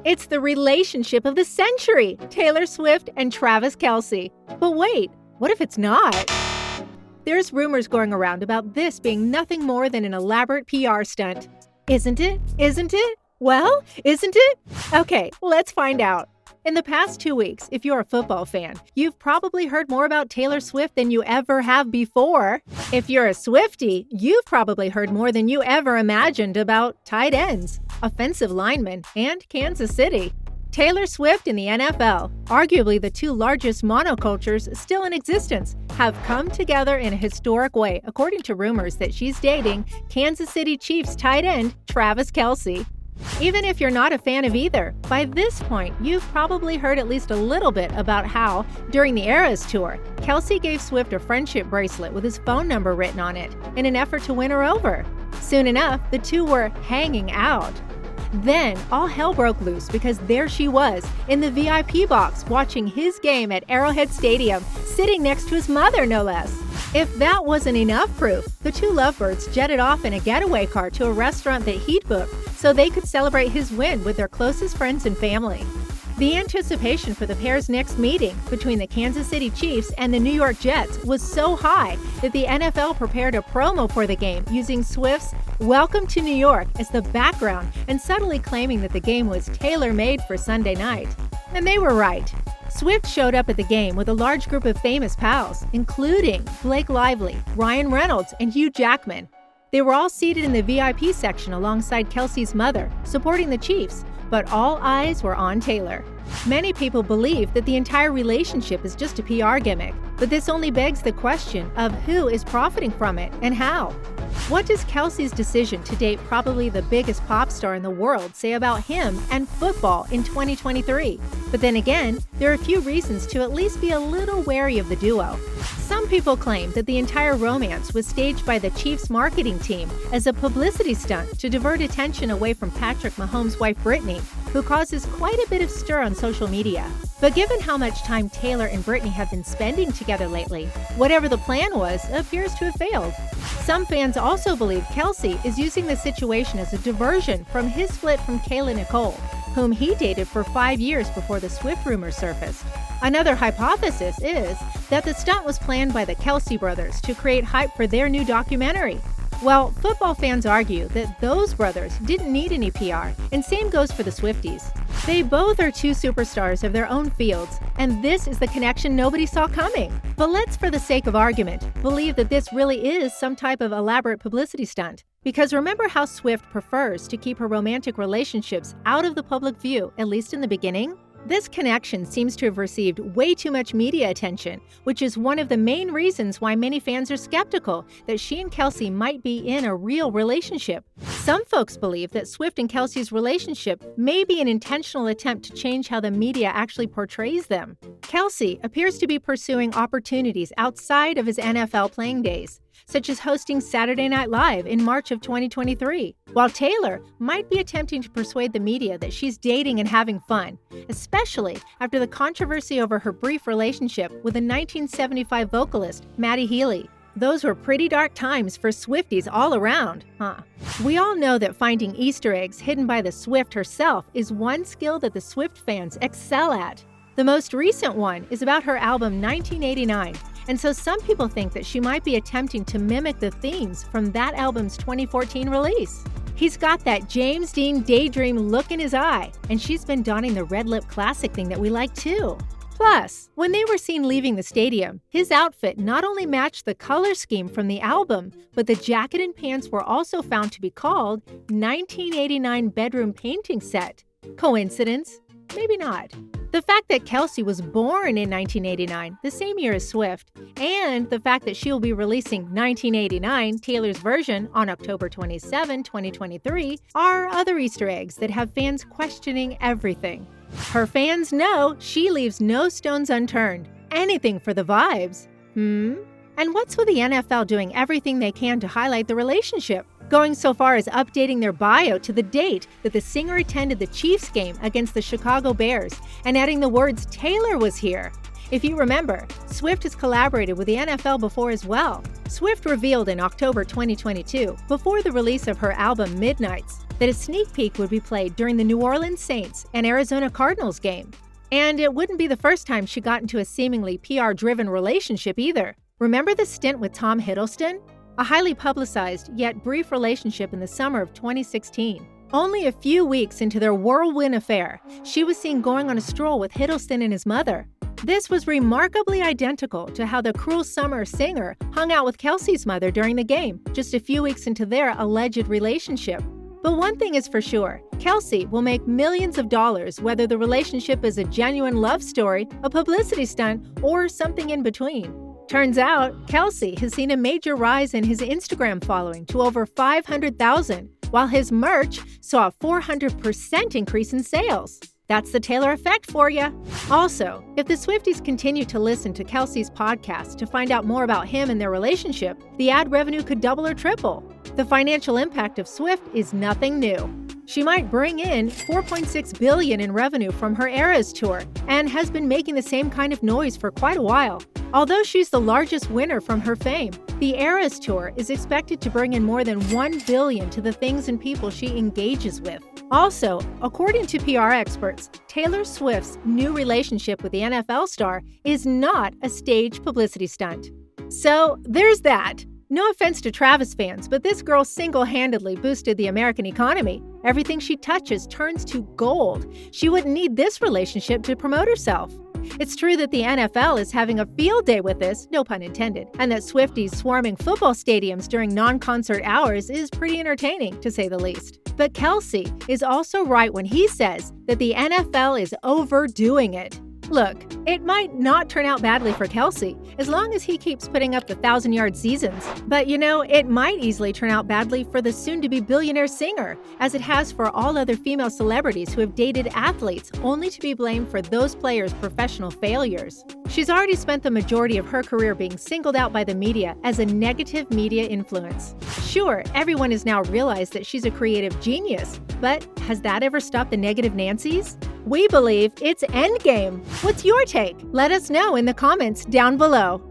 It's the relationship of the century, Taylor Swift and Travis Kelce. But wait, what if it's not? There's rumors going around about this being nothing more than an elaborate PR stunt. Isn't it? Isn't it? Well, isn't it? Okay, let's find out. In the past 2 weeks, if you're a football fan, you've probably heard more about Taylor Swift than you ever have before. If you're a Swiftie, you've probably heard more than you ever imagined about tight ends, offensive linemen, and Kansas City. Taylor Swift and the NFL, arguably the two largest monocultures still in existence, have come together in a historic way, according to rumors that she's dating Kansas City Chiefs tight end Travis Kelce. Even if you're not a fan of either, by this point, you've probably heard at least a little bit about how, during the Eras tour, Kelce gave Swift a friendship bracelet with his phone number written on it in an effort to win her over. Soon enough, the two were hanging out. Then, all hell broke loose because there she was, in the VIP box, watching his game at Arrowhead Stadium, sitting next to his mother, no less. If that wasn't enough proof, the two lovebirds jetted off in a getaway car to a restaurant that he'd booked so they could celebrate his win with their closest friends and family. The anticipation for the pair's next meeting between the Kansas City Chiefs and the New York Jets was so high that the NFL prepared a promo for the game using Swift's "Welcome to New York" as the background and subtly claiming that the game was tailor-made for Sunday night. And they were right. Swift showed up at the game with a large group of famous pals, including Blake Lively, Ryan Reynolds, and Hugh Jackman. They were all seated in the VIP section alongside Kelce's mother, supporting the Chiefs, but all eyes were on Taylor. Many people believe that the entire relationship is just a PR gimmick, but this only begs the question of who is profiting from it and how. What does Kelce's decision to date probably the biggest pop star in the world say about him and football in 2023? But then again, there are a few reasons to at least be a little wary of the duo. Some people claim that the entire romance was staged by the Chiefs' marketing team as a publicity stunt to divert attention away from Patrick Mahomes' wife Brittany, who causes quite a bit of stir on social media. But given how much time Taylor and Brittany have been spending together lately, whatever the plan was appears to have failed. Some fans also believe Kelce is using the situation as a diversion from his split from Kayla Nicole, whom he dated for 5 years before the Swift rumors surfaced. Another hypothesis is that the stunt was planned by the Kelce brothers to create hype for their new documentary. Well, football fans argue that those brothers didn't need any PR, and same goes for the Swifties. They both are two superstars of their own fields, and this is the connection nobody saw coming. But let's, for the sake of argument, believe that this really is some type of elaborate publicity stunt. Because remember how Swift prefers to keep her romantic relationships out of the public view, at least in the beginning? This connection seems to have received way too much media attention, which is one of the main reasons why many fans are skeptical that she and Kelce might be in a real relationship. Some folks believe that Swift and Kelce's relationship may be an intentional attempt to change how the media actually portrays them. Kelce appears to be pursuing opportunities outside of his NFL playing days, such as hosting Saturday Night Live in March of 2023, while Taylor might be attempting to persuade the media that she's dating and having fun, especially after the controversy over her brief relationship with the 1975 vocalist Matty Healy. Those were pretty dark times for Swifties all around, huh? We all know that finding Easter eggs hidden by the Swift herself is one skill that the Swift fans excel at. The most recent one is about her album 1989, and so some people think that she might be attempting to mimic the themes from that album's 2014 release. He's got that James Dean daydream look in his eye, and she's been donning the red lip classic thing that we like too. Plus, when they were seen leaving the stadium, his outfit not only matched the color scheme from the album, but the jacket and pants were also found to be called 1989 Bedroom Painting Set. Coincidence? Maybe not. The fact that Kelce was born in 1989, the same year as Swift, and the fact that she will be releasing 1989, Taylor's version, on October 27, 2023, are other Easter eggs that have fans questioning everything. Her fans know she leaves no stones unturned. Anything for the vibes. And what's with the NFL doing everything they can to highlight the relationship? Going so far as updating their bio to the date that the singer attended the Chiefs game against the Chicago Bears and adding the words "Taylor was here." If you remember, Swift has collaborated with the NFL before as well. Swift revealed in October 2022, before the release of her album Midnights, that a sneak peek would be played during the New Orleans Saints and Arizona Cardinals game. And it wouldn't be the first time she got into a seemingly PR-driven relationship either. Remember the stint with Tom Hiddleston? A highly publicized yet brief relationship in the summer of 2016. Only a few weeks into their whirlwind affair, she was seen going on a stroll with Hiddleston and his mother. This was remarkably identical to how the Cruel Summer singer hung out with Kelce's mother during the game, just a few weeks into their alleged relationship. But one thing is for sure, Kelce will make millions of dollars whether the relationship is a genuine love story, a publicity stunt, or something in between. Turns out, Kelce has seen a major rise in his Instagram following to over 500,000, while his merch saw a 400% increase in sales. That's the Taylor effect for you. Also, if the Swifties continue to listen to Kelce's podcast to find out more about him and their relationship, the ad revenue could double or triple. The financial impact of Swift is nothing new. She might bring in $4.6 billion in revenue from her Eras tour and has been making the same kind of noise for quite a while. Although she's the largest winner from her fame, the Eras tour is expected to bring in more than $1 billion to the things and people she engages with. Also, according to PR experts, Taylor Swift's new relationship with the NFL star is not a staged publicity stunt. So there's that. No offense to Travis fans, but this girl single-handedly boosted the American economy. Everything she touches turns to gold. She wouldn't need this relationship to promote herself. It's true that the NFL is having a field day with this, no pun intended, and that Swifties swarming football stadiums during non-concert hours is pretty entertaining, to say the least. But Kelce is also right when he says that the NFL is overdoing it. Look, it might not turn out badly for Kelce, as long as he keeps putting up the 1,000-yard seasons. But it might easily turn out badly for the soon-to-be billionaire singer, as it has for all other female celebrities who have dated athletes only to be blamed for those players' professional failures. She's already spent the majority of her career being singled out by the media as a negative media influence. Sure, everyone has now realized that she's a creative genius, but has that ever stopped the negative Nancys? We believe it's endgame. What's your take? Let us know in the comments down below.